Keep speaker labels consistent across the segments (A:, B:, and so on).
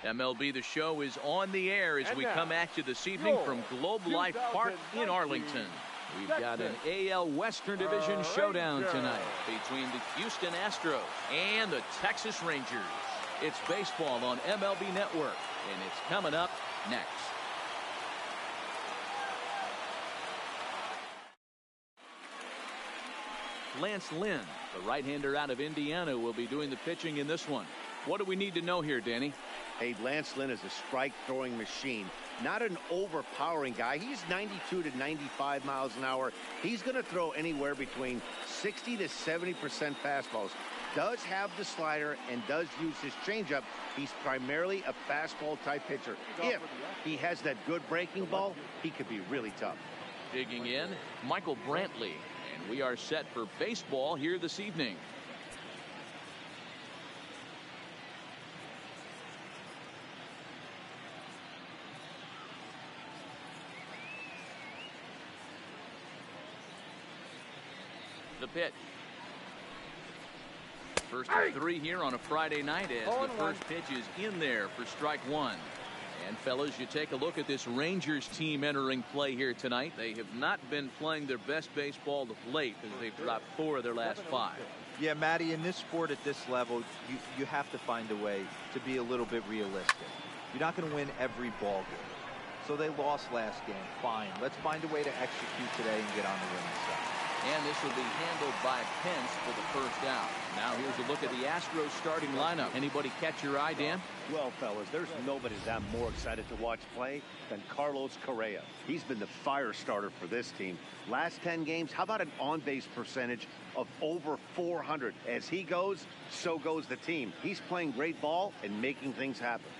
A: MLB The Show is on the air as we come at you this evening from Globe Life Park in Arlington. We've got an AL Western Division showdown tonight between the Houston Astros and the Texas Rangers. It's baseball on MLB Network, and it's coming up next. Lance Lynn, the right-hander out of Indiana, will be doing the pitching in this one. What do we need to know here, Danny?
B: Hey, Lance Lynn is a strike-throwing machine. Not an overpowering guy. He's 92 to 95 miles an hour. He's going to throw anywhere between 60 to 70% fastballs. Does have the slider and does use his changeup. He's primarily a fastball-type pitcher. If he has that good breaking ball, he could be really tough.
A: Digging in, Michael Brantley. And we are set for baseball here this evening. The pitch. First of three here on a Friday night as the first pitch is in there for strike one. And fellas, you take a look at this Rangers team entering play here tonight. They have not been playing their best baseball of late as they've dropped 4 of their last 5.
C: Yeah, Matty, in this sport at this level, you have to find a way to be a little bit realistic. You're not going to win every ball game. So they lost last game. Fine. Let's find a way to execute today and get on the winning side.
A: And this will be handled by Pence for the first out. Now here's a look at the Astros starting lineup. Anybody catch your eye, Dan?
B: Well, fellas, there's nobody that I'm more excited to watch play than Carlos Correa. He's been the fire starter for this team. Last 10 games, how about an on-base percentage of over 400? As he goes, so goes the team. He's playing great ball and making things happen.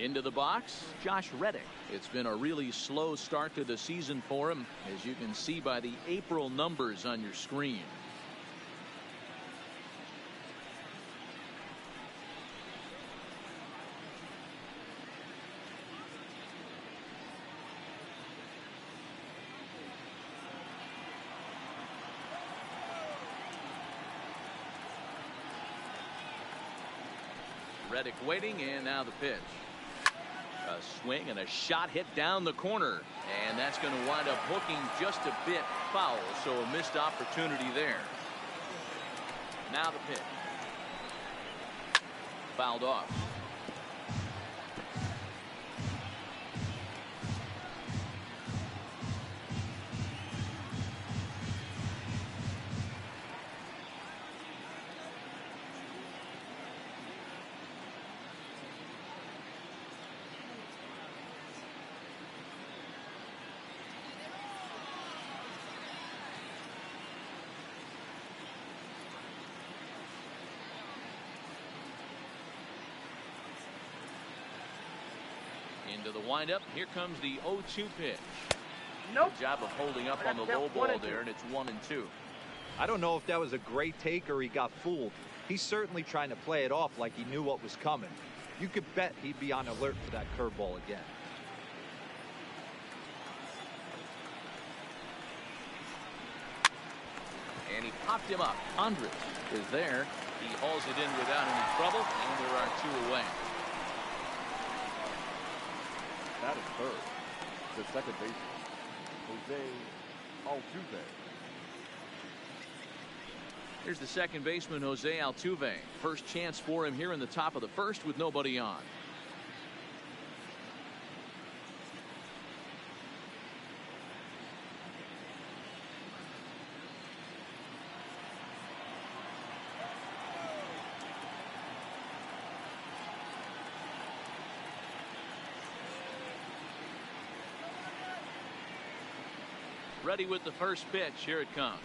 A: Into the box, Josh Reddick. It's been a really slow start to the season for him, as you can see by the April numbers on your screen. Reddick waiting, and now the pitch. A swing and a shot hit down the corner, and that's going to wind up hooking just a bit foul, so a missed opportunity there. Now the pitch. Fouled off. Into the windup. Here comes the 0-2 pitch. Good job of holding up on the low ball there, and it's 1-2.
C: I don't know if that was a great take or he got fooled. He's certainly trying to play it off like he knew what was coming. You could bet he'd be on alert for that curveball again.
A: And he popped him up. Andres is there. He hauls it in without any trouble, and there are 2 away.
D: That is third. The second baseman, Jose Altuve.
A: Here's the second baseman, Jose Altuve. First chance for him here in the top of the first with nobody on. Ready with the first pitch. Here it comes.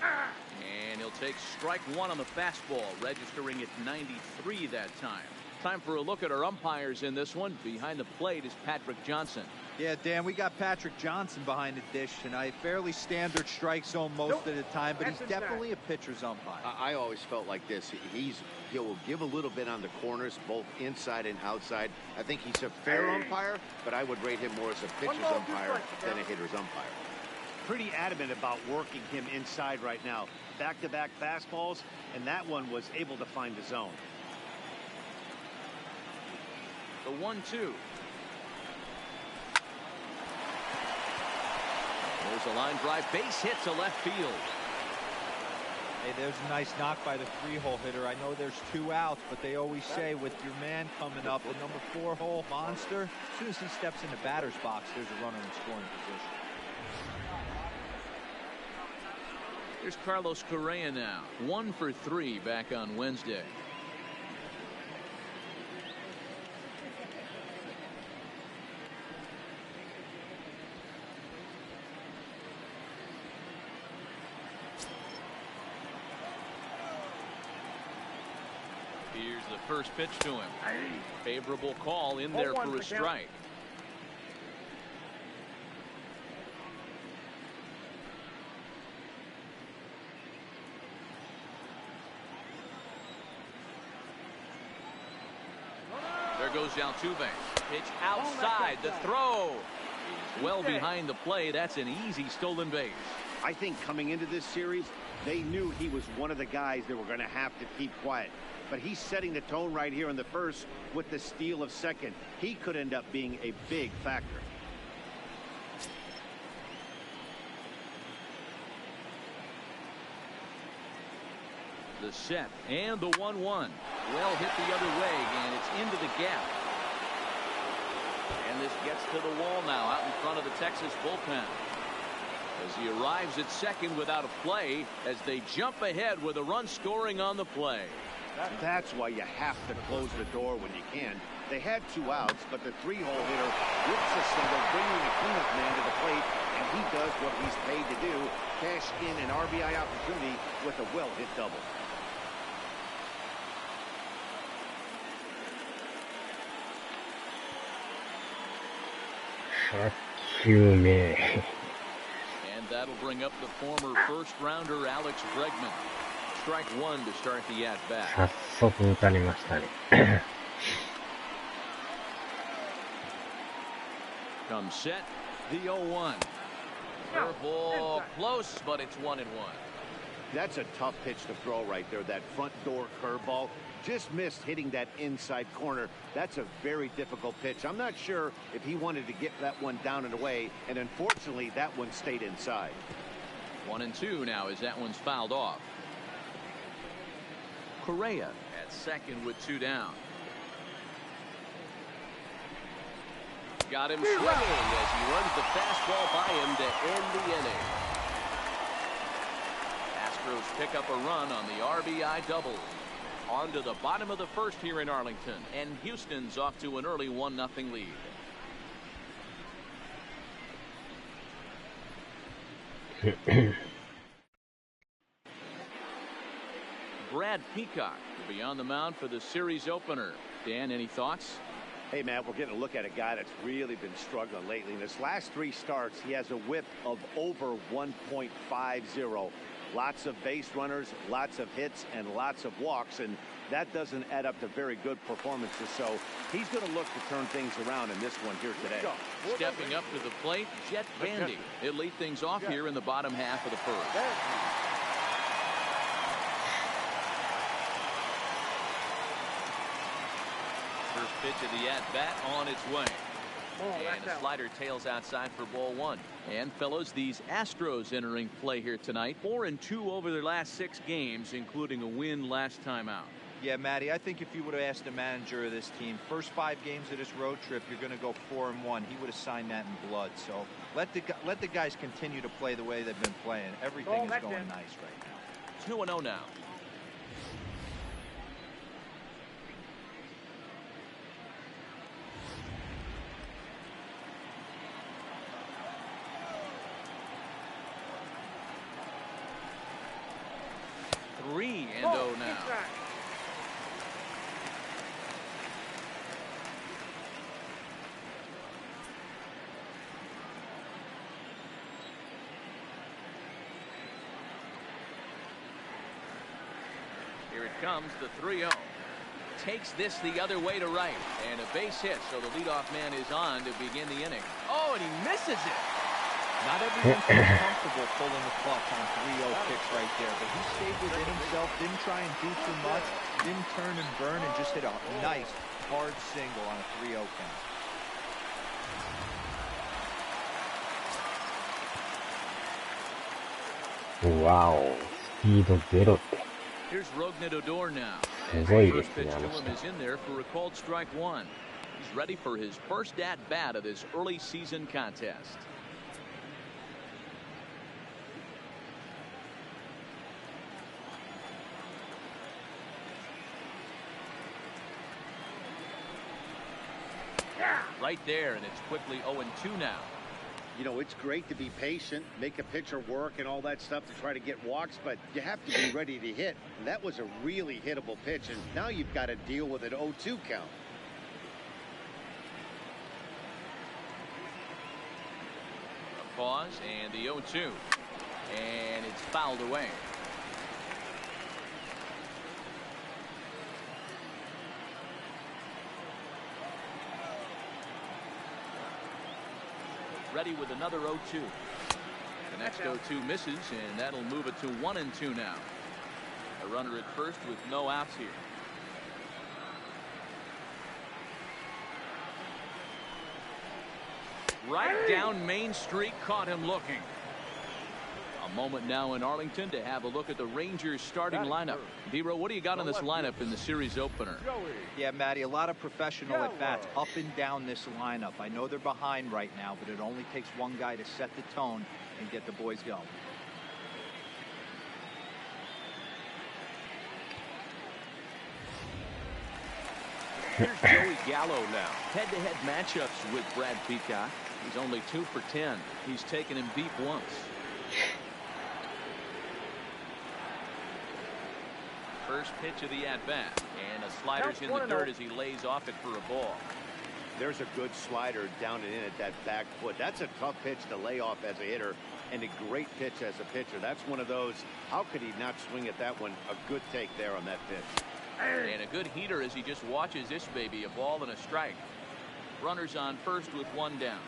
A: And he'll take strike one on the fastball, registering at 93 that time. Time for a look at our umpires in this one. Behind the plate is Patrick Johnson.
C: Yeah, Dan, we got Patrick Johnson behind the dish tonight. Fairly standard strike zone most of the time, but he's definitely a pitcher's umpire.
B: I always felt like this. He'll give a little bit on the corners, both inside and outside. I think he's a fair umpire, but I would rate him more as a pitcher's umpire than a hitter's umpire. Pretty adamant about working him inside right now. Back-to-back fastballs, and that one was able to find the zone.
A: The 1-2. There's a line drive, base hit to left field.
C: Hey, there's a nice knock by the 3-hole hitter. I know there's 2 outs, but they always say with your man coming up, the number 4-hole monster, as soon as he steps in the batter's box, there's a runner in scoring position.
A: Here's Carlos Correa now. 1 for 3 back on Wednesday. Here's the first pitch to him. Favorable call in there for a strike. There goes Altuve. Pitch outside. The throw. He's well behind the play. That's an easy stolen base.
B: I think coming into this series, they knew he was one of the guys that were going to have to keep quiet. But he's setting the tone right here in the first with the steal of second. He could end up being a big factor.
A: The set and the 1-1. Well hit the other way, and it's into the gap. And this gets to the wall now out in front of the Texas bullpen. As he arrives at second without a play, as they jump ahead with a run scoring on the play.
B: That's why you have to close the door when you can. They had 2 outs, but the 3-hole hitter whips a single, bringing the cleanup man to the plate, and he does what he's paid to do, cash in an RBI opportunity with a well-hit double.
A: And that'll bring up the former first-rounder Alex Bregman. Strike 1 to start the at-bat.
E: 早速打たれましたね。
A: Comes set, the 0-1. Curveball close, but it's 1-1.
B: That's a tough pitch to throw right there. That front door curveball just missed hitting that inside corner. That's a very difficult pitch. I'm not sure if he wanted to get that one down and away, and unfortunately that one stayed inside.
A: 1-2 now as that one's fouled off. Correa at second with 2 down. Got him swinging as he runs the fastball by him to end the inning. Astros pick up a run on the RBI double. On to the bottom of the first here in Arlington, and Houston's off to an early 1-0 lead. Brad Peacock will be on the mound for the series opener. Dan, any thoughts?
B: Hey, Matt, we're getting a look at a guy that's really been struggling lately. In his last 3 starts, he has a whip of over 1.50. Lots of base runners, lots of hits, and lots of walks, and that doesn't add up to very good performances. So he's going to look to turn things around in this one here today.
A: Stepping up to the plate, Jet Bandy. He'll lead things off here in the bottom half of the first. First pitch of the at-bat on its way. And a slider tails outside for ball 1. And fellows, these Astros entering play here tonight. 4-2 over their last 6 games, including a win last time out.
C: Yeah, Matty, I think if you would have asked the manager of this team, first 5 games of this road trip, you're going to go 4-1. He would have signed that in blood. So let the guys continue to play the way they've been playing. Everything is going nice right now.
A: 2-0 now. Three and 0 now. Here it comes, the 3-0. Takes this the other way to right, and a base hit, so the leadoff man is on to begin the inning. Oh, and he misses it.
C: Not everyone feels comfortable pulling the clutch on 3-0 kicks right there, but he stayed within himself, didn't try and do too much, didn't turn and burn, and just hit a nice hard single on a 3-0 count.
E: わお、スピードゼロって。
A: Here's Rognadodor now.
E: すごいですね、
A: Pitch to him is in there for a called strike one. He's ready for his first at bat of this early season contest. Right there, and it's quickly 0-2 now.
B: You know, it's great to be patient, make a pitcher work and all that stuff to try to get walks, but you have to be ready to hit. And that was a really hittable pitch, and now you've got to deal with an 0-2 count.
A: A pause, and the 0-2. And it's fouled away. Ready with another 0-2. The next 0-2 misses, and that'll move it to 1-2 now. A runner at first with no outs here. Right down Main Street, caught him looking. A moment now in Arlington to have a look at the Rangers starting lineup. D-Row, what do you got on this lineup in the series opener?
C: Yeah, Matty, a lot of professional at-bats up and down this lineup. I know they're behind right now, but it only takes one guy to set the tone and get the boys going.
A: Here's Joey Gallo now. Head-to-head matchups with Brad Peacock. He's only 2 for 10. He's taken him deep once. First pitch of the at-bat, and a slider's in the dirt as he lays off it for a ball.
B: There's a good slider down and in at that back foot. That's a tough pitch to lay off as a hitter, and a great pitch as a pitcher. That's one of those, how could he not swing at that one? A good take there on that pitch.
A: And a good heater as he just watches this baby, a ball and a strike. Runners on first with one down.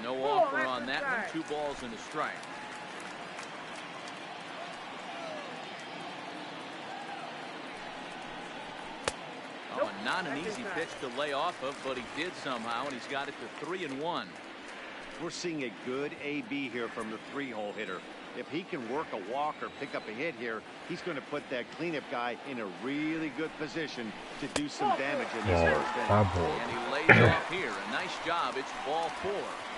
A: No offer on that one. 2 balls and a strike. Oh, and not an easy pitch to lay off of, but he did somehow, and he's got it to 3-1.
B: We're seeing a good AB here from the 3-hole hitter. If he can work a walk or pick up a hit here, he's going to put that cleanup guy in a really good position to do some damage in this first inning.
A: And he lays off here. A nice job. It's ball 4.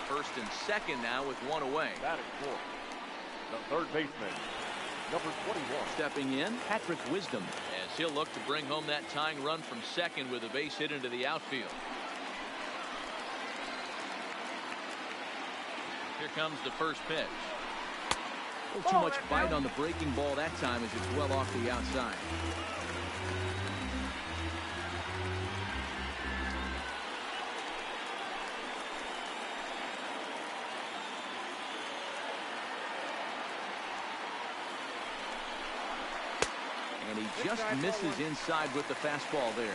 A: First and second now with 1 away.
D: Batting fourth, the third baseman, number 21.
A: Stepping in, Patrick Wisdom, as he'll look to bring home that tying run from second with a base hit into the outfield. Here comes the first pitch. A little too much bite on the breaking ball that time as it's well off the outside. And he just misses inside with the fastball there.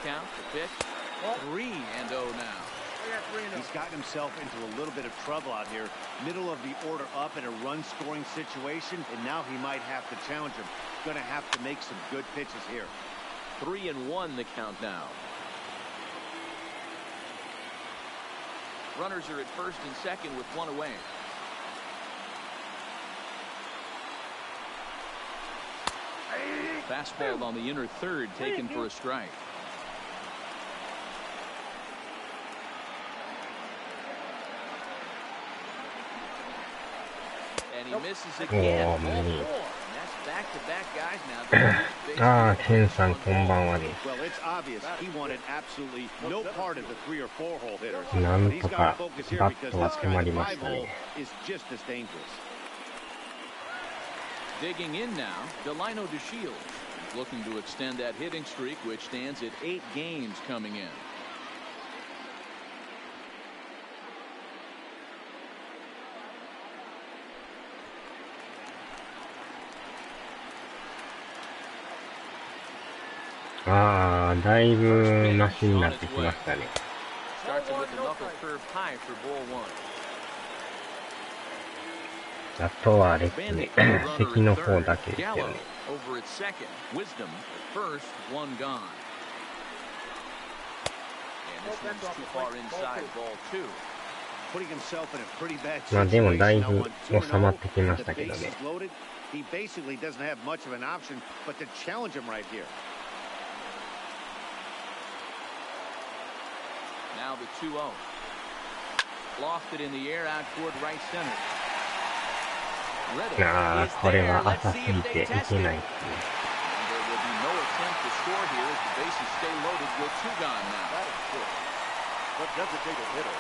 A: Count the pitch. 3-0 now.
B: He's gotten himself into a little bit of trouble out here. Middle of the order up in a run scoring situation, and now he might have to challenge him. Going to have to make some good pitches here.
A: 3-1 the count now. Runners are at first and second with 1 away. Fastball on the inner third, taken for a strike. And he misses again. That's back-to-back guys now.
E: ケンさんこんばんはです。
B: Well, it's obvious he wanted absolutely no part of the 3 or 4 hole hitters.
E: なん
B: He's
E: と
B: got to
E: か
B: focus here
E: バ
B: because
E: ットは
B: this
E: 止ま
B: kind
E: り
B: of
E: ま
B: 5
E: した
B: hole
E: ね。
B: is just as dangerous.
A: Digging in now, Delino DeShields looking to extend that hitting streak, which stands at 8 games coming in.
E: ああ、だいぶマシになってきましたね。あとはあれですね、席の方だけですよね。まあでもだいぶ収まってきましたけどね。
B: He basically doesn't have much of an option but to challenge him right here.
A: Now the 2-0. Lofted in the air out toward right center.
E: ああ、これは浅すぎていけないですね。
A: There will be no attempt to score here as the bases stay loaded with 2 gone now.
D: That is good. But designated hitter.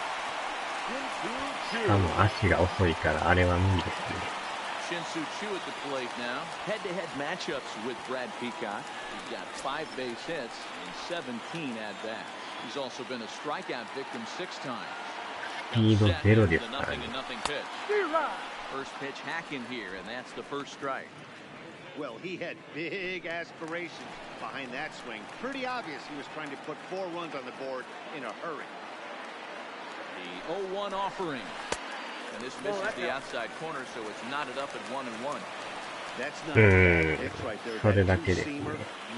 E: しかも足が遅いからあれは無理ですね。
A: Shin-Soo Choo at the plate now. Head-to-head matchups with Brad Peacock. He's got 5 base hits and 17 at-bats. He's also been a strikeout victim 6 times.
E: スピードゼロですからね。
A: First pitch hack in here, and that's the first strike.
B: Well, he had big aspirations behind that swing. Pretty obvious he was trying to put 4 runs on the board in a hurry.
A: The 0-1 offering. And this misses the outside corner, so it's knotted up at 1-1.
B: That's not a pitch right there.
E: それだけですね。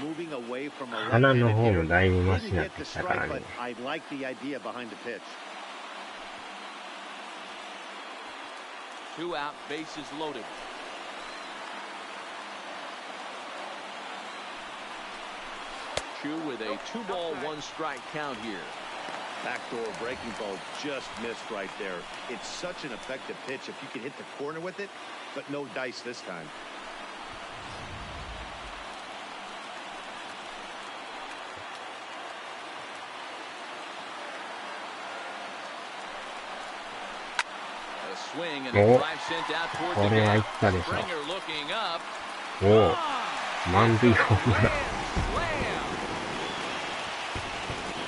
B: Moving away from a
E: 鼻の方もだいぶマシ
B: didn't
E: になっ
B: get
E: て
B: the
E: きたから
B: strike,
E: ね。
B: but I like the idea behind the pitch.
A: 2 out, bases loaded. Choo with a 2-ball, 1-strike count here.
B: Backdoor breaking ball just missed right there. It's such an effective pitch if you can hit the corner with it, but no dice this time.
A: A swing and a drive sent out toward the
E: これは
A: gap.
E: いったでしょ。
A: Springer looking up.
E: おお、満塁ホームラン。
A: Slam.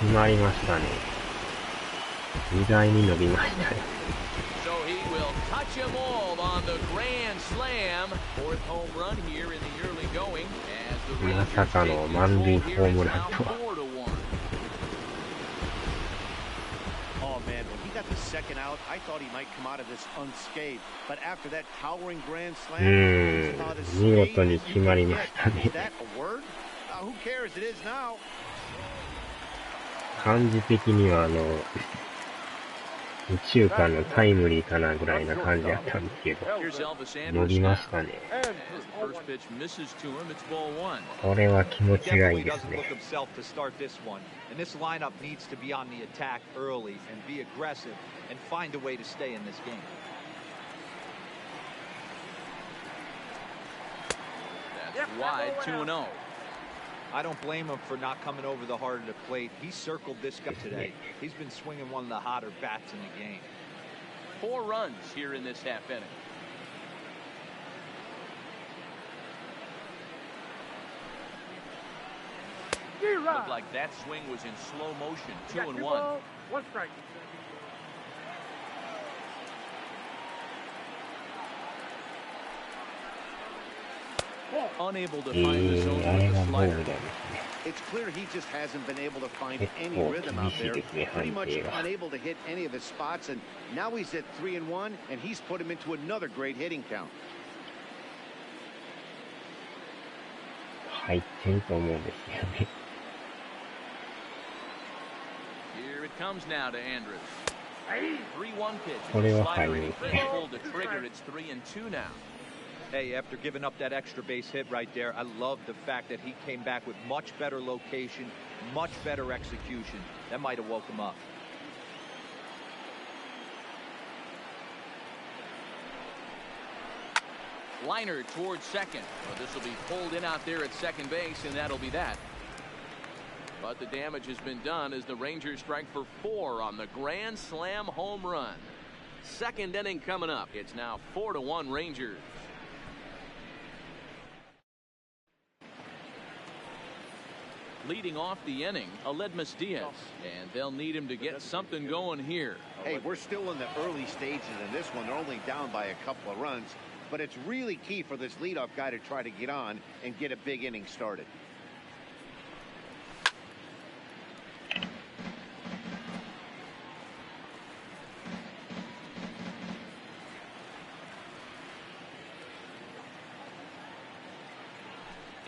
E: 決まりましたね。意外に伸びましたね。
A: So he will touch them all on the grand slam. 4th home run here in the early going as the
E: ま
A: Rangers
E: さかの
A: take
E: 満塁
A: control
E: ホ
A: here.
E: ーム
A: It's
E: ラン
A: now
E: とは。
A: 4-1.
B: Oh man, when he got the second out, I thought he might come out of this unscathed. But after that towering grand slam, he's about as
E: 見
B: scathed
E: 事に
B: as
E: 決
B: you
E: ま
B: can
E: り
B: get.
E: ましたね。
B: Is that a word? Who cares? It is now.
E: 感じ的には右中間のタイムリーかなぐらいな感じだったんですけど、
A: Here's Elvis
E: 伸
A: Andrus
E: びま
A: now.
E: したね。
A: First pitch misses to him. It's ball 1.
E: これは気持ちがいい
C: Definitely
E: です
C: doesn't
E: ね。
C: look himself to start this one. And this lineup needs to be on the attack early and be aggressive and find a way to stay in this game.
A: That's wide, 2-0.
C: I don't blame him for not coming over the heart of the plate. He circled this guy today. He's been swinging one of the hotter bats in the game.
A: 4 runs here in this half inning. Looked like that swing was in slow motion. 2-1.
D: 1 strike.
A: Unable to find the zone
E: あれ
A: with
E: が
A: the
E: ボール
A: slider.
E: なんですね。
B: It's clear he just hasn't been able to find
E: 結
B: any
E: 構
B: rhythm
E: 厳
B: out
E: しい
B: there.
E: ですね、
B: Pretty
E: 判
B: much
E: 定が。
B: unable to hit any of his spots, and now he's at 3-1, and he's put him into another great hitting count.
E: 入ってると思うんですよね。
A: Here it comes now to Andrus. 3-1 pitch.
E: これは
A: Slider
E: 入
A: in
E: る。
A: pulled the trigger. It's 3-2 now.
C: Hey, after giving up that extra base hit right there, I love the fact that he came back with much better location, much better execution. That might have woke him up.
A: Liner towards second. Well, this will be pulled in out there at second base, and that'll be that. But the damage has been done as the Rangers strike for 4 on the grand slam home run. Second inning coming up. It's now 4-1 Rangers. Leading off the inning, Aledmus Diaz, and they'll need him to get something going here.
B: Hey, we're still in the early stages in this one. They're only down by a couple of runs, but it's really key for this leadoff guy to try to get on and get a big inning started.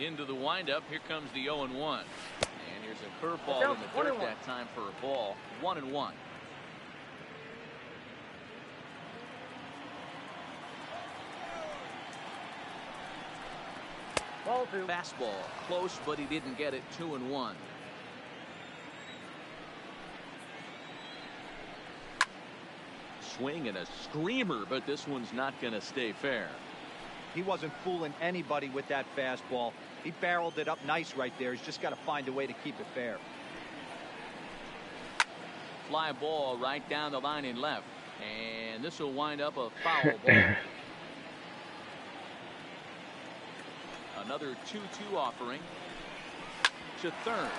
A: Into the windup, here comes the 0-1. And here's a curveball in the dirt that time for a ball. 1-1. Fastball, close, but he didn't get it. 2-1. Swing and a screamer, but this one's not going to stay fair.
C: He wasn't fooling anybody with that fastball. He barreled it up nice right there. He's just got to find a way to keep it fair.
A: Fly ball right down the line in left. And this will wind up a foul ball. Another 2-2 offering to third.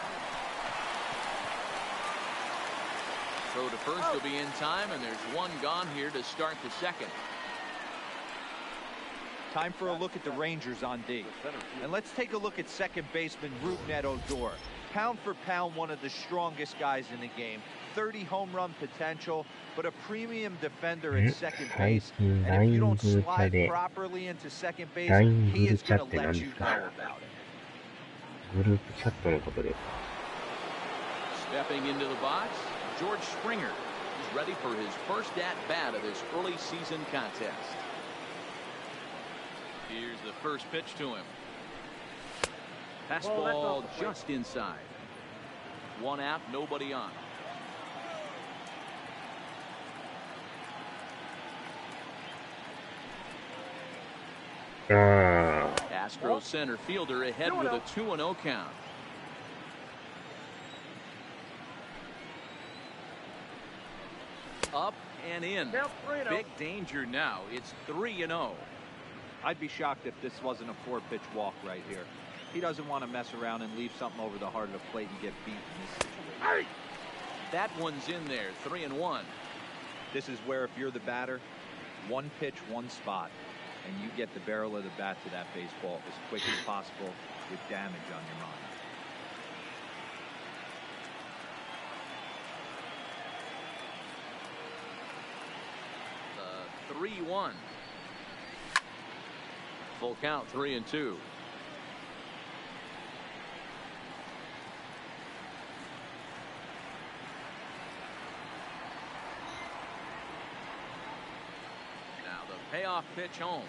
A: Throw to first will be in time, and there's one gone here to start the second.
C: Time for a look at the Rangers on D. And let's take a look at second baseman Rougned Odor. Pound for pound, one of the strongest guys in the game. 30 home run potential, but a premium defender at second base. And if you don't slide properly into second base, he is going to let you know about it.
A: Stepping into the box, George Springer is ready for his first at-bat of this early season contest. Here's the first pitch to him. Fastball just inside. One out, nobody on. Astros center fielder ahead with a 2-0 count. Up and in. Big danger now. It's 3-0.
C: I'd be shocked if this wasn't a 4-pitch walk right here. He doesn't want to mess around and leave something over the heart of the plate and get beat in this situation.
A: That one's in there. 3-1.
C: This is where if you're the batter, one pitch, one spot, and you get the barrel of the bat to that baseball as quick as possible with damage on your mind.
A: 3-1. Full count, 3-2. Now the payoff pitch home.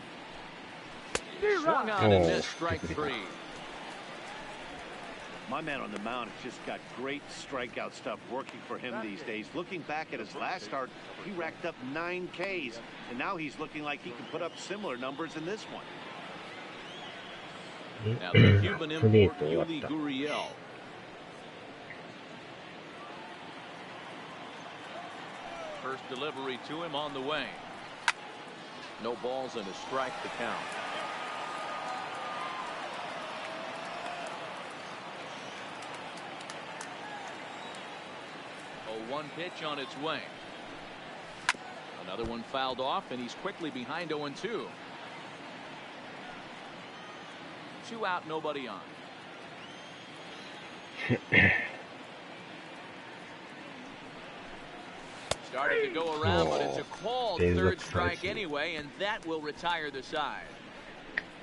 A: Swung on and missed, strike 3.
B: My man on the mound has just got great strikeout stuff working for him these days. Looking back at his last start, he racked up 9 Ks, and now he's looking like he can put up similar numbers in this one.
A: Now the Cuban import, Yuli Gurriel. First delivery to him on the way. No balls and a strike to count. 0-1 pitch on its way. Another one fouled off, and he's quickly behind 0-2. 2 out, nobody on. Started to go around, but it's a called third strike anyway, and that will retire the side.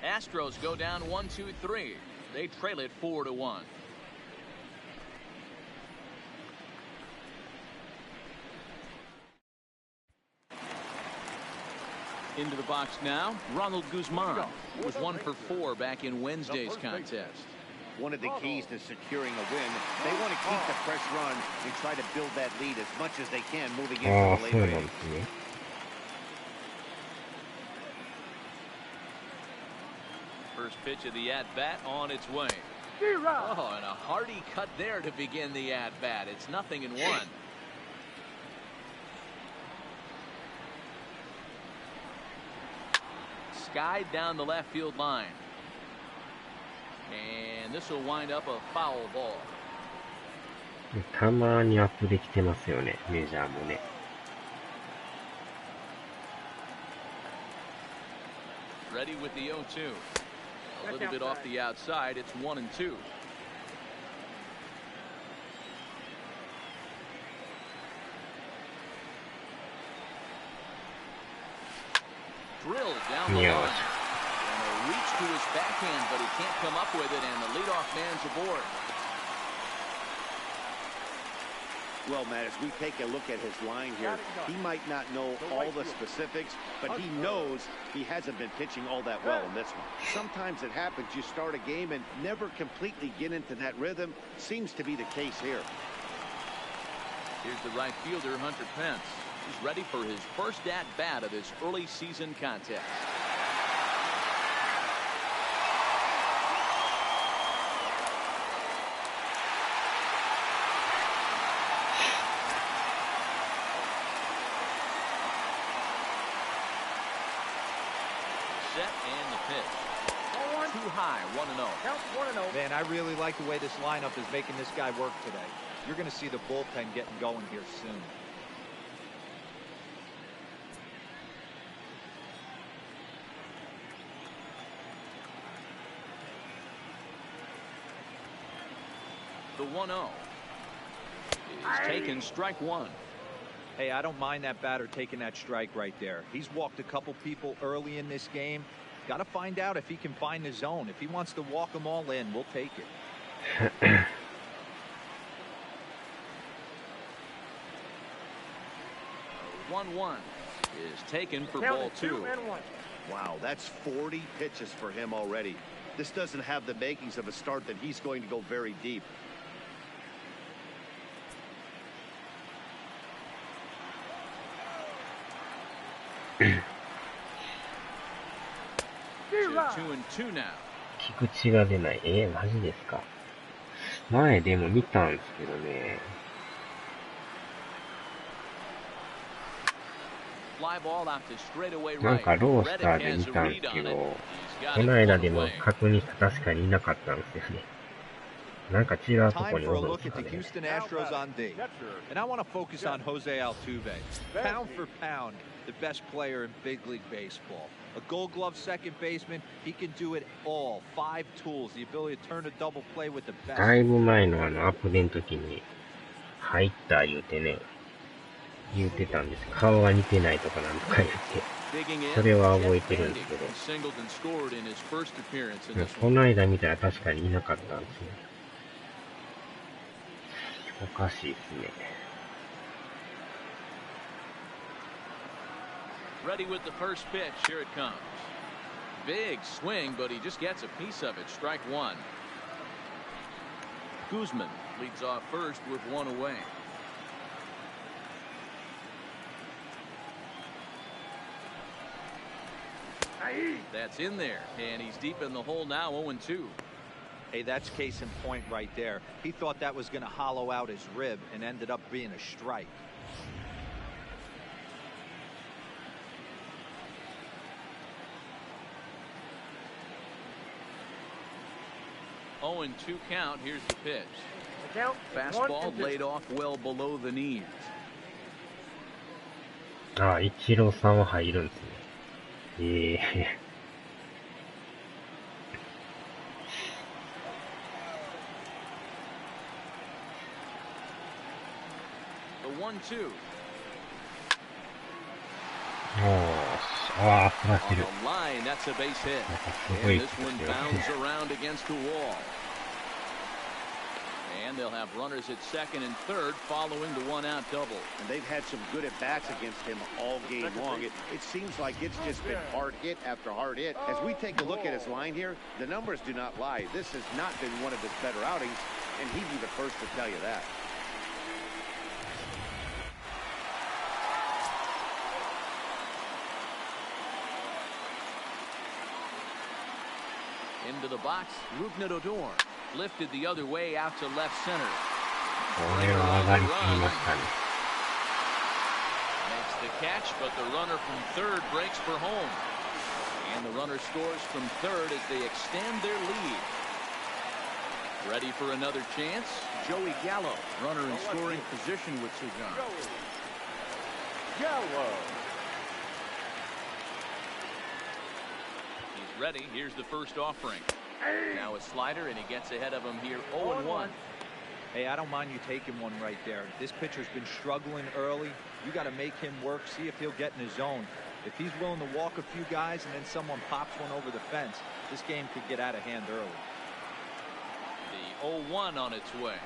A: Astros go down 1-2-3. They trail it 4-1. Into the box now, Ronald Guzman, who was 1 for 4 back in Wednesday's contest.
B: One of the keys to securing a win, they want to keep the fresh run and try to build that lead as much as they can moving into the later innings.
A: First pitch of the at-bat on its way. Oh, and a hearty cut there to begin the at-bat. It's 0-1. Skied down the left field line. And this will wind up a foul ball.
E: たまにアップできてますよね、メジャーもね。
A: Ready with the 0-2. A little bit off the outside. It's 1-2. Drilled down the line. And a reached to his backhand, but he can't come up with it, and the leadoff man's aboard.
B: Well, Matt, as we take a look at his line here, he might not know all the specifics, but he knows he hasn't been pitching all that well in this one. Sometimes it happens, you start a game and never completely get into that rhythm. Seems to be the case here.
A: Here's the right fielder, Hunter Pence. He's ready for his first at-bat of this early season contest. Set and the pitch. Too high, 1-0.
C: Man, I really like the way this lineup is making this guy work today. You're going to see the bullpen getting going here soon.
A: The 1-0 is taken, strike one.
C: Hey, I don't mind that batter taking that strike right there. He's walked a couple people early in this game. Got to find out if he can find the zone. If he wants to walk them all in, we'll take it.
A: 1-1 is taken for ball two.
B: Wow, that's 40 pitches for him already. This doesn't have the makings of a start that he's going to go very deep.
A: Two and two now.
E: 菊池が出ない。マジですか。前でも見たんですけどね。なんかロースターで見たんですけど、この間でも確認した確かにいなかったんですよね。なんか違うとこにおるんですかね。
C: Houston Astros on D. And I want to focus on Jose Altuve. Pound for pound, the best player in big league baseball. A Gold Glove second baseman, he can do it all. 5 tools, the ability to turn a double play with the best.
E: だいぶ前のアップデートの時に入った言うてね、言うてたんです。顔が似てないとかなんとか言って、それは覚えてるんですけど、この間見たら確かにいなかったんですね。おかしいですね。
A: Ready with the first pitch. Here it comes. Big swing, but he just gets a piece of it. Strike one. Guzman leads off first with one away. That's in there, and he's deep in the hole now, 0-2.
C: Hey, that's case in point right there. He thought that was going to hollow out his rib and ended up being a strike.
A: Oh, and 2 count. Here's the pitch. Fastball laid off well below the knees.
E: ああ、イチローさんは入るんですね。The
A: 1-2.
E: ああ、プラス
A: On the line, that's a base hit. And this one bounds around against the wall. And they'll have runners at second and third following the 1-out double.
B: And they've had some good at-bats against him all game long. It seems like it's just been hard hit after hard hit. As we take a look at his line here, the numbers do not lie. This has not been one of his better outings, and he'd be the first to tell you that.
A: Into the box, Rougned Odor lifted the other way out to left center.
E: これは上がりすぎましたね。
A: Makes the catch, but the runner from third breaks for home. And the runner scores from third as they extend their lead. Ready for another chance? Joey Gallo, runner in scoring position with 2 guns.
D: Gallo.
A: He's ready. Here's the first offering. Now a slider, and he gets ahead of him here, 0-1.
C: Hey, I don't mind you taking one right there. This pitcher's been struggling early. You got to make him work, see if he'll get in his zone. If he's willing to walk a few guys and then someone pops one over the fence, this game could get out of hand early.
A: The 0-1 on its way.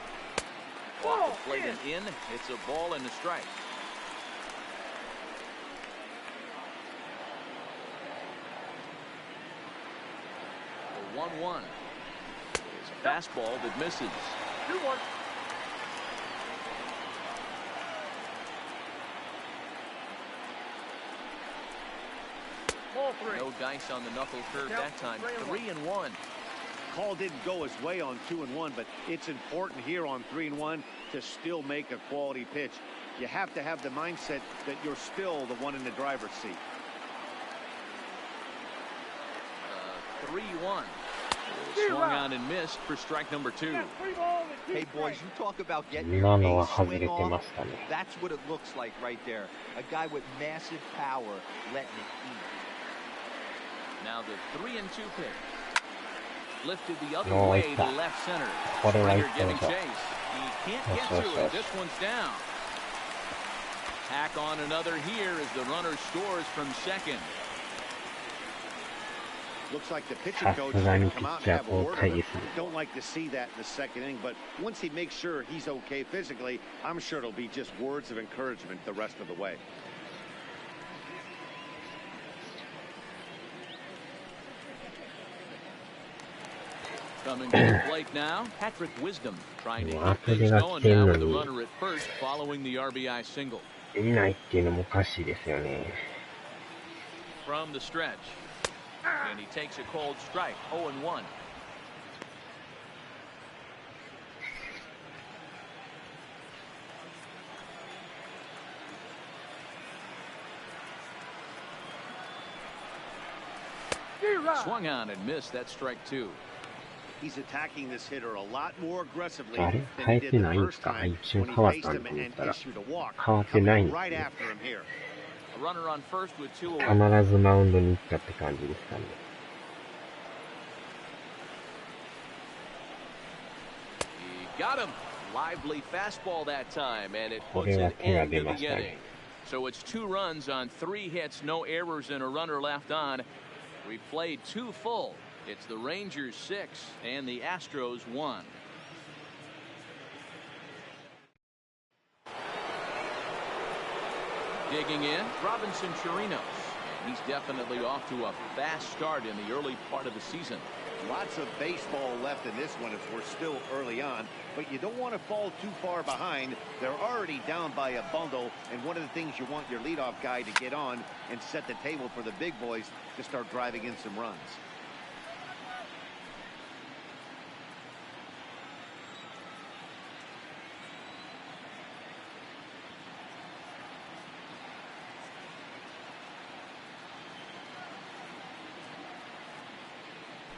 A: Off the plate and in. It's a ball and a strike. The 1-1. It's a fastball that misses.
D: 2-1.
A: No dice on the knuckle curve that time. 3-1.
B: Call didn't go his way on 2-1, but it's important here on 3-1 to still make a quality pitch. You have to have the mindset that you're still the one in the driver's seat.
A: 3-1. Swung on and missed for strike number 2.
C: Hey boys, you talk about getting a
E: 今のは外
C: swing
E: れて
C: off.
E: ましたね。
C: That's what it looks like right there. A guy with massive power letting it eat.
A: Now the 3-2 pitch. Lifted the other way to left center. Springer giving chase. He can't get to it. This one's down. Tack on another here as the runner scores from second.
B: Looks like the pitching coach is going to come out and have a word with him. Don't like to see that in the second inning, but once he makes sure he's okay physically, I'm sure it'll be just words of encouragement the rest of the way.
A: Coming to the plate now, Patrick Wisdom trying to keep things going now with the runner at first following the RBI single.
E: いないっていうのもおかしいですよね。
A: From the stretch. And he takes a cold strike, 0-1. Swung on and missed. That strike 2.
B: He's attacking this hitter a lot more aggressively
E: あれ
B: than
E: 変え
B: he
E: て
B: did
E: な
B: the
E: いんです
B: first
E: か
B: time
E: 一瞬
B: when
E: 変
B: he
E: わっ
B: faced
E: たん
B: him
E: と思っ
B: and
E: たら
B: issued a walk.
E: 変わってないん
B: Coming
E: です
B: right
E: ね。
B: after him here.
A: A runner on first with 2 away.
E: 必ずマウンドに行ったって感じですかね。
A: He got him. Lively fastball that time, and it
E: こ
A: puts
E: れは
A: an
E: 手が
A: end
E: 出
A: to
E: ま
A: the
E: した
A: inning.
E: ね。
A: So it's 2 runs on 3 hits, no errors, and a runner left on. We played 2 full. It's the Rangers 6 and the Astros 1. Digging in, Robinson Chirinos. He's definitely off to a fast start in the early part of the season.
B: Lots of baseball left in this one as we're still early on, but you don't want to fall too far behind. They're already down by a bundle, and one of the things you want your leadoff guy to get on and set the table for the big boys to start driving in some runs.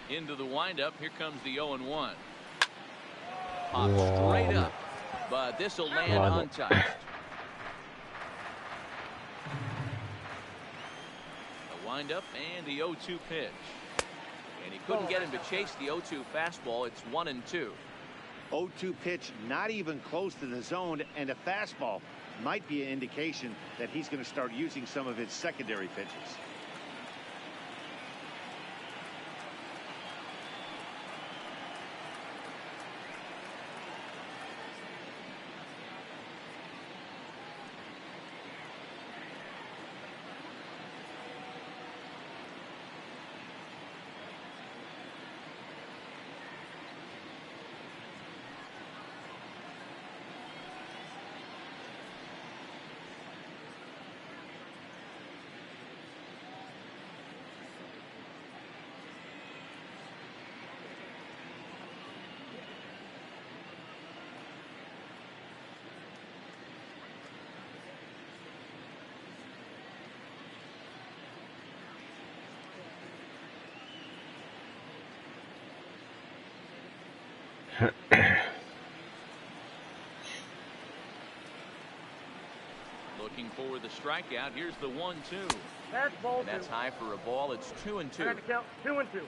A: Into the windup. Here comes the 0-1. Popped straight up, but this will land untouched. The windup and the 0-2 pitch. And he couldn't get him to chase the 0-2 fastball. It's 1-2.
B: 0-2 pitch, not even close to the zone, and a fastball might be an indication that he's going to start using some of his secondary pitches.
A: Looking for the strikeout. Here's the 1-2.
D: Fastball.
A: And that's high for a ball. It's 2-2.
D: I got to count 2-2.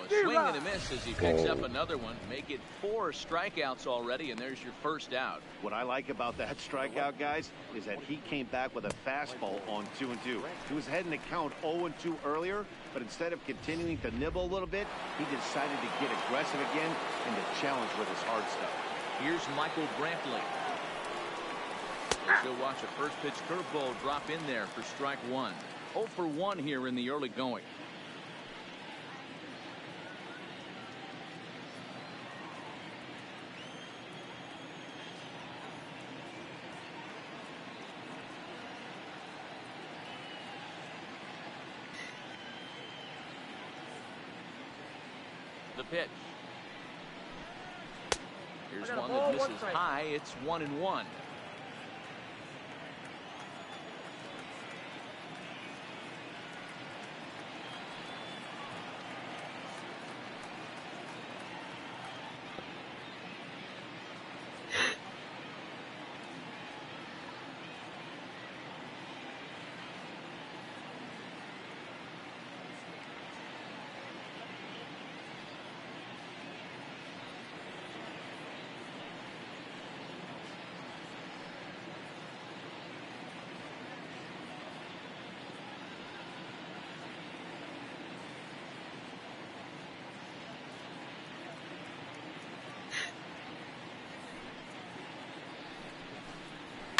A: a swing and a miss as he picks up another one. Make it 4 strikeouts already, and there's your first out.
B: What I like about that strikeout, guys, is that he came back with a fastball on 2-2. He was heading to count 0-2 earlier, but instead of continuing to nibble a little bit, he decided to get aggressive again and to challenge with his hard stuff.
A: Here's Michael Brantley. He'll watch a first pitch curveball drop in there for strike 1. 0 for 1 here in the early going. The pitch. Here's one that misses high. It's 1-1.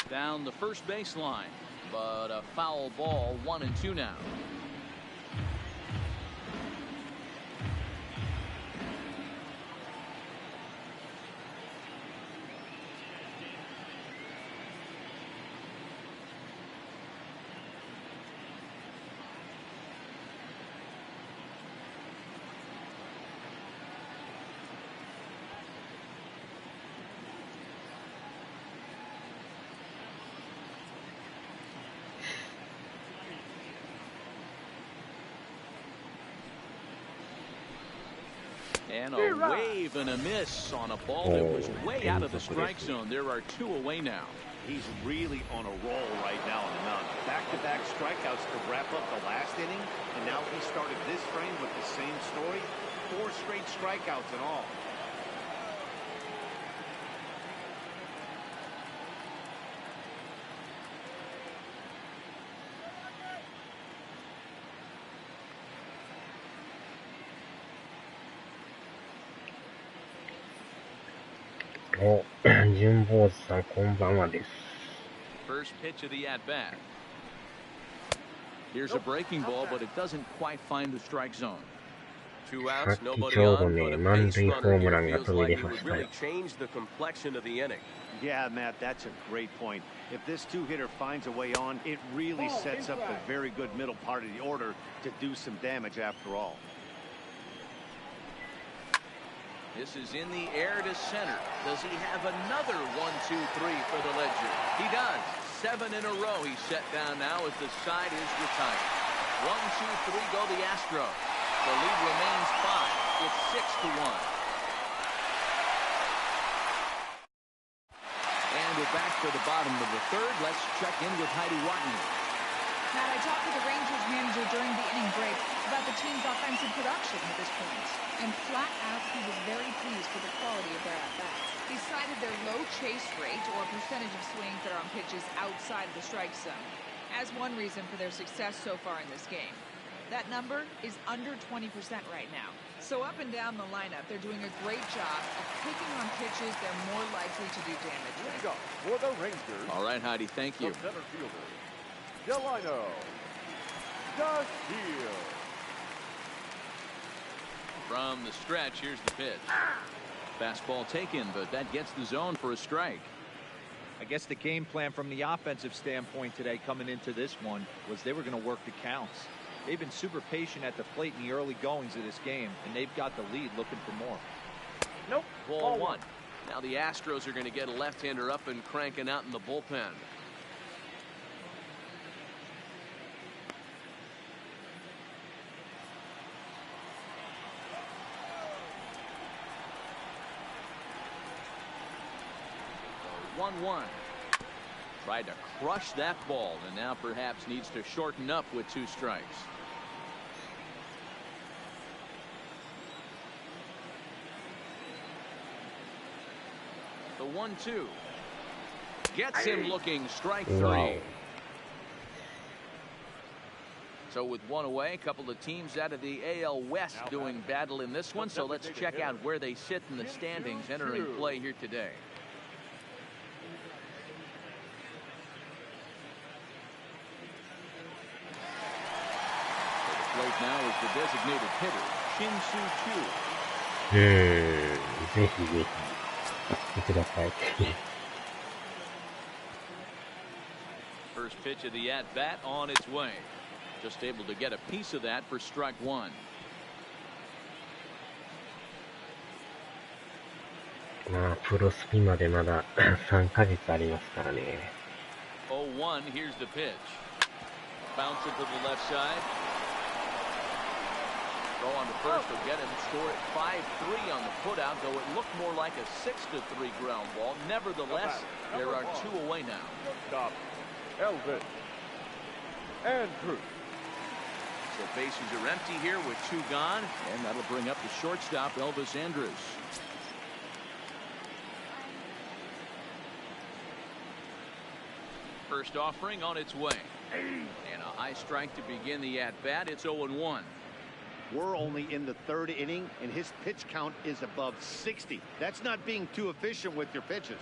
A: Down the first baseline, but a foul ball. 1-2 now. And a wave and a miss on a ball that was way out of the strike zone. There are 2 away now.
B: He's really on a roll right now on the mound. Back-to-back strikeouts to wrap up the last inning, and now he started this frame with the same story. 4 straight strikeouts in all.
A: First pitch of the at-bat. Here's a breaking ball, but it doesn't quite find the strike zone. 2 outs, nobody on, but a base runner here feels like it would really change the complexion of the inning.
B: Yeah, Matt, that's a great point. If this 2-hitter finds a way on, it really sets up the very good middle part of the order to do some damage after all.
A: This is in the air to center. Does he have another 1-2-3 for the Ledger? He does. 7 in a row he's set down now as the side is retired. 1-2-3 go the Astros. The lead remains 5. It's 6-1. And we're back for the bottom of the 3rd. Let's check in with Ⅳ.
F: Matt, I talked to the Rangers manager during the inning break about the team's offensive production at this point. And flat out, he was very pleased with the quality of their at-bats. He cited their low chase rate, or percentage of swings that are on pitches outside of the strike zone, as one reason for their success so far in this game. That number is under 20% right now. So up and down the lineup, they're doing a great job of picking on pitches they're more likely to do damage with.
D: For the Rangers.
A: All right, Heidi, thank you.
D: The center fielder, Delino Garcia.
A: From the stretch, here's the pitch. Fastball taken, but that gets the zone for a strike.
C: I guess the game plan from the offensive standpoint today coming into this one was they were going to work the counts. They've been super patient at the plate in the early goings of this game, and they've got the lead looking for more.
A: Nope. Ball 1. Now the Astros are going to get a left-hander up and cranking out in the bullpen. So 1-1. Tried to crush that ball, and now perhaps needs to shorten up with 2 strikes. The 1-2 gets him looking. Strike 3.
E: Wow.
A: So with one away, a couple of teams out of the AL West doing battle in this one. So let's check out where they sit in the standings entering play here today. So the plate now is the designated hitter, Shin-Soo Choo.
E: ぜひぜひください。
A: First pitch of the at-bat on its way. Just able to get a piece of that for strike 1.
E: まあ、プロスピまでまだ3ヶ月ありますからね。
A: 0-1, here's the pitch. Bounce it to the left side. Throw on to first will get him. Score it 5-3 on the putout, though it looked more like a 6-3 ground ball. Nevertheless, there are 2 away now.
D: Stop. Elvis. And Cruz.
A: So bases are empty here with 2 gone, and that'll bring up the shortstop, Elvis Andrus. First offering on its way. And a high strike to begin the at-bat. It's 0-1.
B: We're only in the 3rd inning, and his pitch count is above 60. That's not being too efficient with your pitches.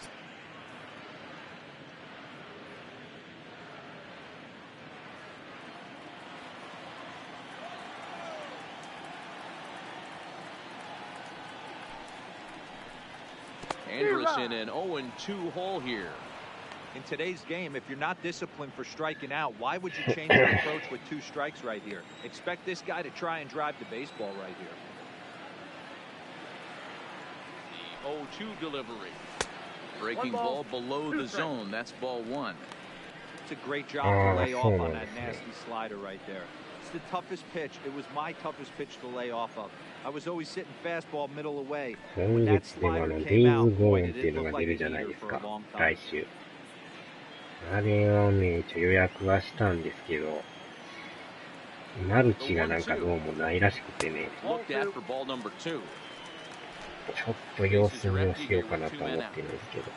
A: Andrus in an 0-2 hole here.
C: In today's game, if you're not disciplined for striking out, why would you change your approach with 2 strikes right here? Expect this guy to try and drive the baseball right here.
A: The 0-2 delivery. Breaking ball below the zone. That's ball 1.
C: It's a great job to lay off on that nasty slider right there. It's the toughest pitch. It was my toughest pitch to lay off of. I was always sitting fastball middle away.
E: 今月ではデイズ・ゴーンっていうのが出るじゃないですか、来週。あれをね、予約はしたんですけど、マルチがなんかどうもないらしくてね、ちょっと様子見をしようかなと思ってるんですけど。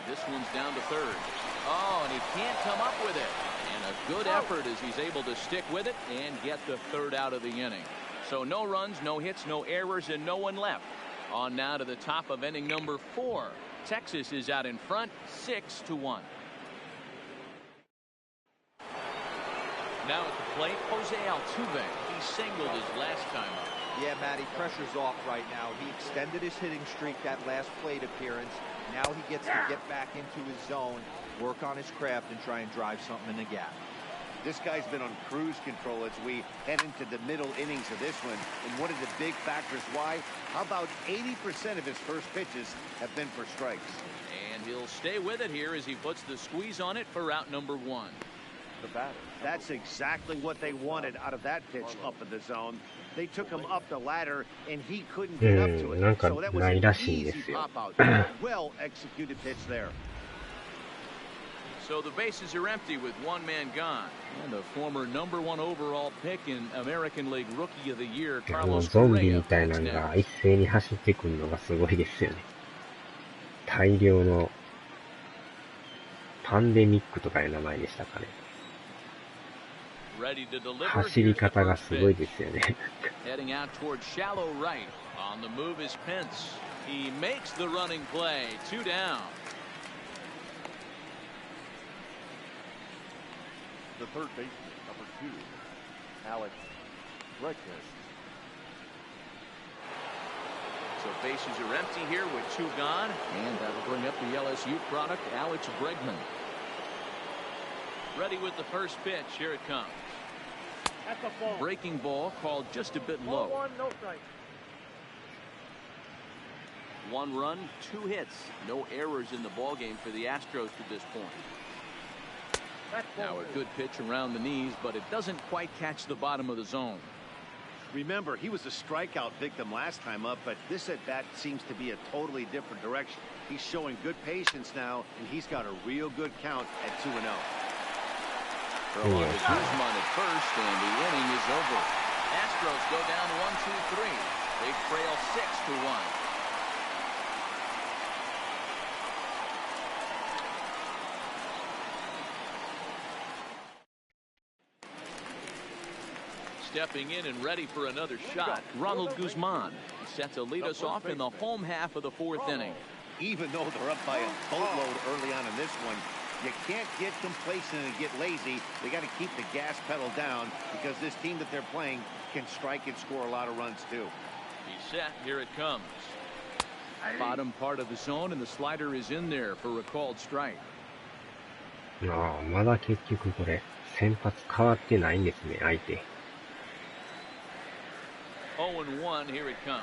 A: This one's down to 3rd. Oh, and he can't come up with it. And a good effort as he's able to stick with it and get the 3rd out of the inning. So no runs, no hits, no errors, and no one left. On now to the top of inning number 4. Texas is out in front, 6-1. Now at the plate, Jose Altuve. He singled his last time up.
C: Yeah, Matty, pressure's off right now. He extended his hitting streak that last plate appearance. Now he gets to get back into his zone, work on his craft, and try and drive something in the gap.
B: This guy's been on cruise control as we head into the middle innings of this one. And one of the big factors why, how about 80% of his first pitches have been for strikes?
A: And he'll stay with it here as he puts the squeeze on it for out number 1.
D: The batter.
B: That's exactly what they wanted out of that pitch up in the zone. They took him up the ladder, and he couldn't get up to it. So that was an easy pop-out. Well executed pitch there.
A: So the bases are empty with 1 man gone. And a former number 1 overall pick in American League Rookie of the Year, Carlos
E: ゾンビ
A: Correa.
E: みたいなのが一斉に走ってくるのがすごいですよね。大量のパンデミックとかいう名前でしたかね。走り方がすごいですよね。
A: Heading out towards shallow right. On the move is Pence. He makes the running play. 2 down.
D: The 3rd baseman, number 2, Alex Bregman.
A: So bases are empty here with 2 gone, and that'll bring up the LSU product, Alex Bregman. Ready with the first pitch. Here it comes.
D: That's a ball.
A: Breaking ball called just a bit low.
D: 1-1, no strike.
A: 1 run, 2 hits. No errors in the ballgame for the Astros to this point. Now a good pitch around the knees, but it doesn't quite catch the bottom of the zone.
B: Remember, he was a strikeout victim last time up, but this at-bat seems to be a totally different direction. He's showing good patience now, and he's got a real good count at 2-0.
A: Throw on to Guzman at first, and the inning is over. Astros go down 1-2-3. They trail 6-1. Stepping in and ready for another shot, Ronald Guzman set to lead us off in the home half of the fourth inning.
B: Even though they're up by a boatload early on in this one, you can't get complacent and get lazy. They got to keep the gas pedal down because this team that they're playing can strike and score a lot of runs too.
A: He's set. Here it comes. Bottom part of the zone, and the slider is in there for a called strike.
E: ああ、まだ結局これ先発変わってないんですね、相手。
A: 0-1, here it comes.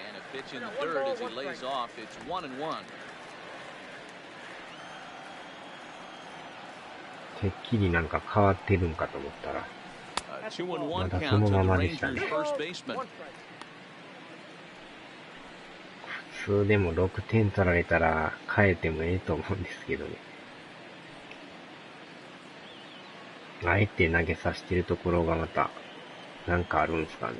A: And a pitch in the third as he lays off. It's 1-1.
E: てっきりなんか変わってるんかと思ったら、
A: A 2-1
E: まだ
A: count
E: その
A: to
E: ま
A: the
E: までしたね。
A: Rangers first baseman.
E: 普通でも6点取られたら変えてもええと思うんですけどね。あえて投げさせてるところがまたなんかあるんですかね。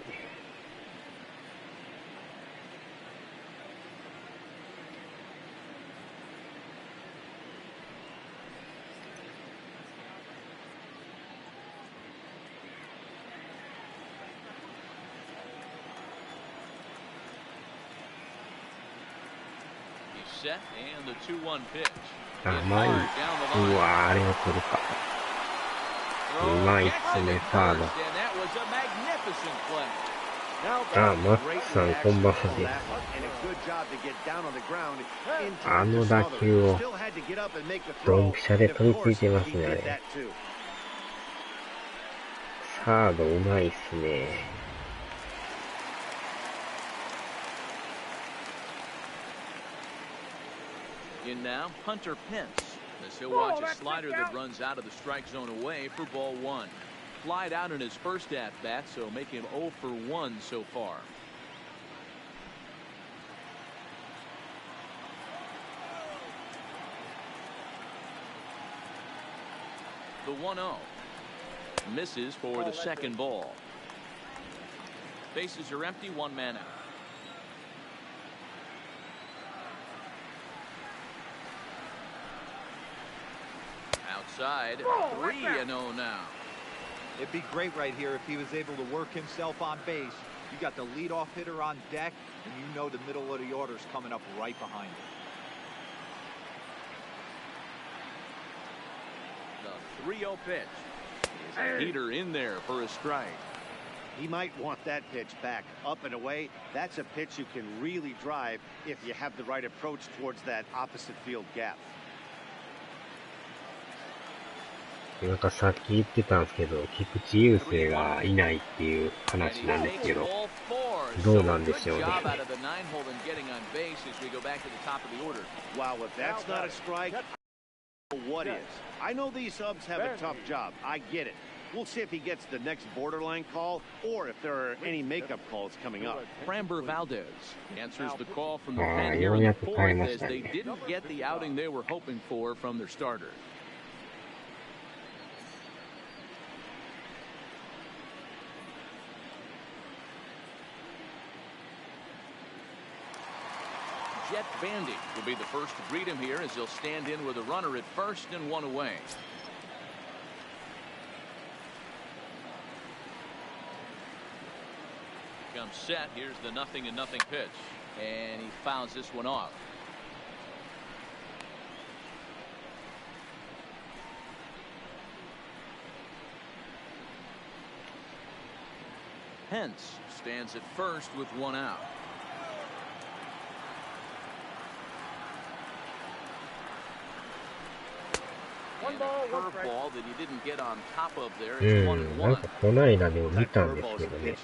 A: Set and the 2-1 pitch.
E: 甘い。うわ、あれを取るか。うまいっすね、サード。あ、マックさん、こんばんはです。あの打球をドンピシャで飛びついてますね、あれ。サードうまいっすね。
A: In now, Hunter Pence. As he'll watch a slider that runs out of the strike zone away for ball one. Flied out in his first at-bat, so make him 0 for 1 so far. The 1-0. Misses for the second ball. Bases are empty, one man out. Outside, 3-0 now.
C: It'd be great right here if he was able to work himself on base. You got the leadoff hitter on deck, and you know the middle of the order's coming up right behind him.
A: The 3-0 pitch. Is a heater in there for a strike.
B: He might want that pitch back, up and away. That's a pitch you can really drive if you have the right approach towards that opposite field gap.
E: なんかさっき言ってたんですけど、菊池雄星がいないっていう話なんですけど、どうなんでしょうね。
B: Wow, if that's not a strike, what is? I know these subs have a tough job. I get it. We'll see if he gets the next borderline call or if there are any makeup calls coming up.
A: Framber Valdez answers the call from the pen here in the fourth as they didn't get the outing they were hoping for from their starter. Jet Bandy will be the first to greet him here as he'll stand in with a runner at first and one away. Comes set. Here's the 0-0 pitch, and he fouls this one off. Pence stands at first with one out. Curveball that he didn't get on top of there. It's 1-1.
E: なんかこの間でも見たんですけどね。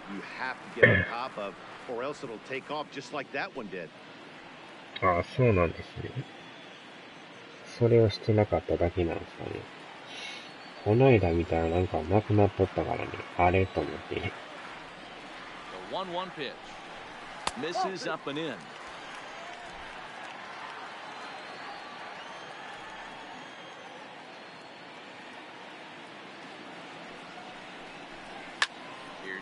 E: ああ、そうなんですね。それをしてなかっただけなんですかね。この間見たらなんかなくなっとったからね。あれと思って。
A: The 1-1 pitch. Misses up and in.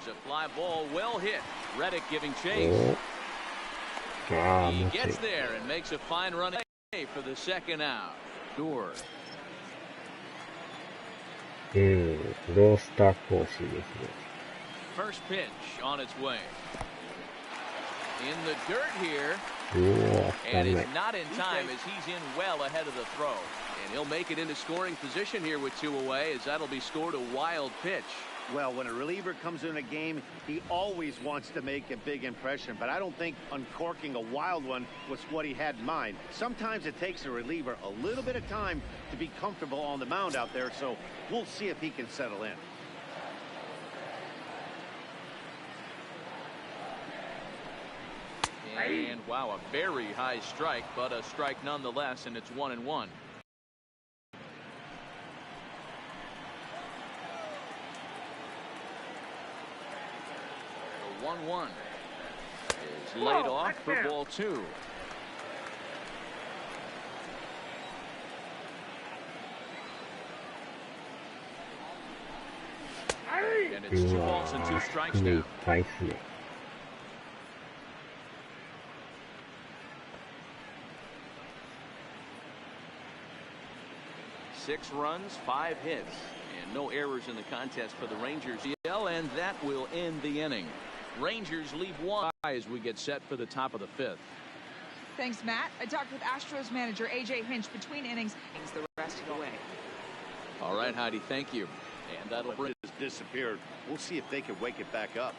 A: Here's a fly ball well hit. Reddick giving chase. He gets there and makes a fine run for the second out. Sure.
E: ロースター更新ですね。
A: First pitch on its way. In the dirt here. And it's not in time as he's in well ahead of the throw. And he'll make it into scoring position here with 2 away as that'll be scored a wild pitch.
B: Well, when a reliever comes in a game, he always wants to make a big impression, but I don't think uncorking a wild one was what he had in mind. Sometimes it takes a reliever a little bit of time to be comfortable on the mound out there, so we'll see if he can settle in.
A: And wow, a very high strike, but a strike nonetheless, and it's 1-1. 1-1 is laid off for ball 2. And it's 2 balls and 2 strikes now. 6 runs, 5 hits, and no errors in the contest for the Rangers. And that will end the inning. Rangers leave 1 as we get set for the top of the 5th.
F: Thanks, Matt. I talked with Astros manager A.J. Hinch between innings. The rest of the way.
A: All right, Heidi, thank you. And that'll bring
B: it disappeared. We'll see if they can wake it back up.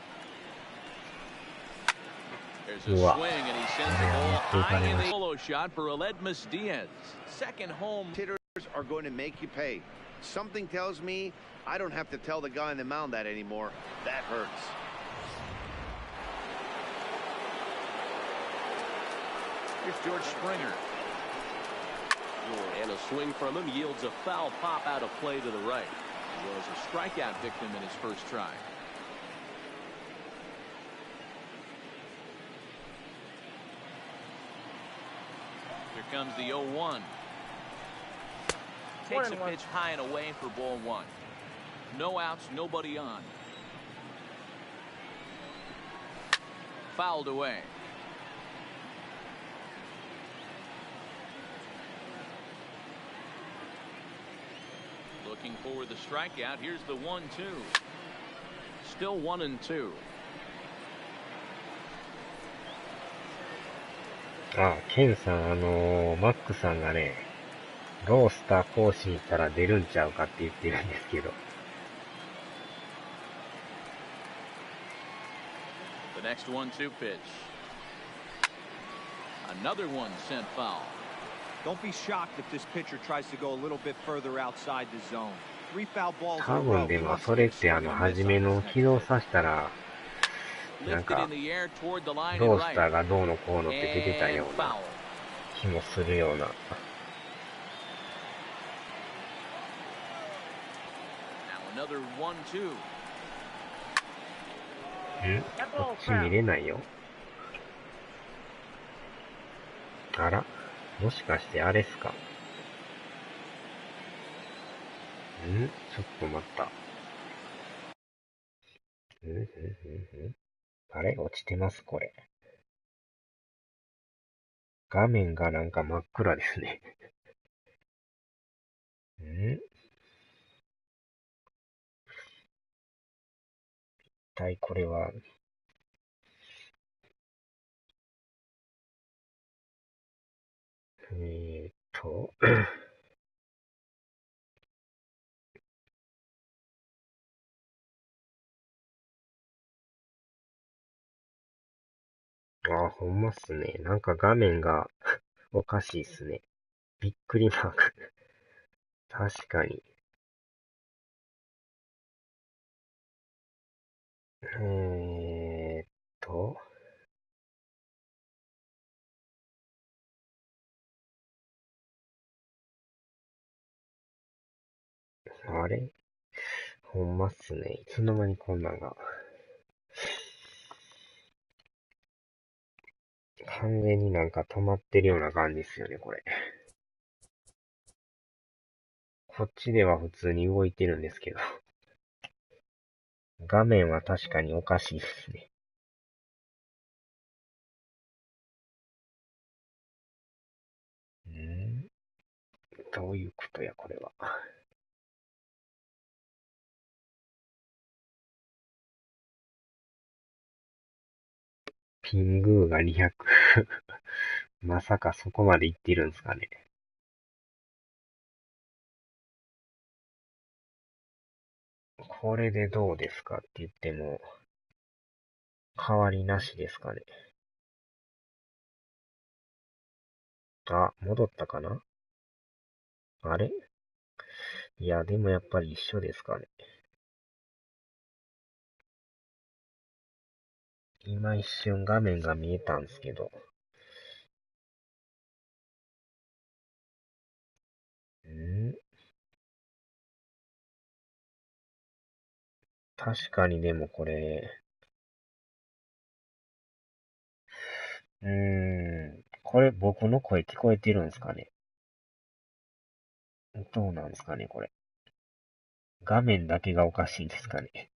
A: There's a swing, and he sends the ball high in the solo shot for Aledmus Diaz. Second home.
B: Hitters are going to make you pay. Something tells me I don't have to tell the guy on the mound that anymore. That hurts.
A: Here's George Springer. And a swing from him yields a foul pop out of play to the right. He was a strikeout victim in his first try. Here comes the 0-1. Takes a pitch high and away for ball 1. No outs, nobody on. Fouled away. Looking for the strikeout. Here's the 1-2. Still 1-2.
E: ケンさん、マックさんがね、ロースター更新したら出るんちゃうかって言ってるんですけど。
A: The next 1-2 pitch. Another one sent foul.
C: Don't be shocked if this pitcher tries to go a little bit further outside the zone. 3 foul balls.
E: 多分でもそれって初めの起動させたら、なんか、ロースターがどうのこうのって出てたような気もするような。こっち見れないよ。あら、もしかしてあれっすか。ちょっと待った。あれ落ちてます、これ。画面がなんか真っ暗ですね。一体これは、ほんまっすね。なんか画面がおかしいっすね。びっくりマーク。確かに。あれほんまっすね。いつの間にこんなんが。完全になんか止まってるような感じですよね、これ。こっちでは普通に動いてるんですけど。画面は確かにおかしいですね。どういうことや、これは。ピングーが200。まさかそこまでいってるんですかね。これでどうですかって言っても、変わりなしですかね。あ、戻ったかな？あれ？いや、でもやっぱり一緒ですかね。今一瞬画面が見えたんですけど。確かにでもこれ、これ僕の声聞こえてるんですかね。どうなんですかね、これ。画面だけがおかしいんですかね。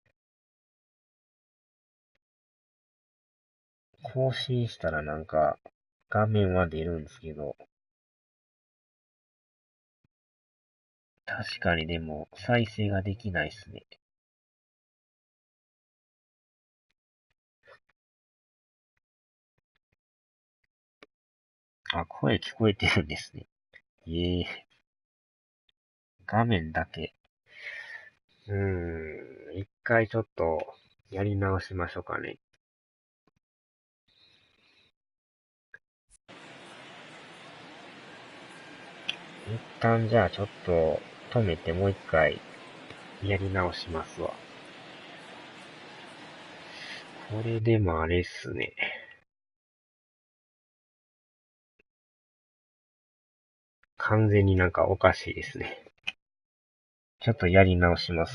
E: 更新したらなんか、画面は出るんですけど、確かにでも、再生ができないですね。あ、声聞こえてるんですね。画面だけ。一回ちょっと、やり直しましょうかね。一旦じゃあちょっと、止めてもう一回、やり直しますわ。これでもあれっすね。完全になんかおかしいですね。ちょっとやり直します。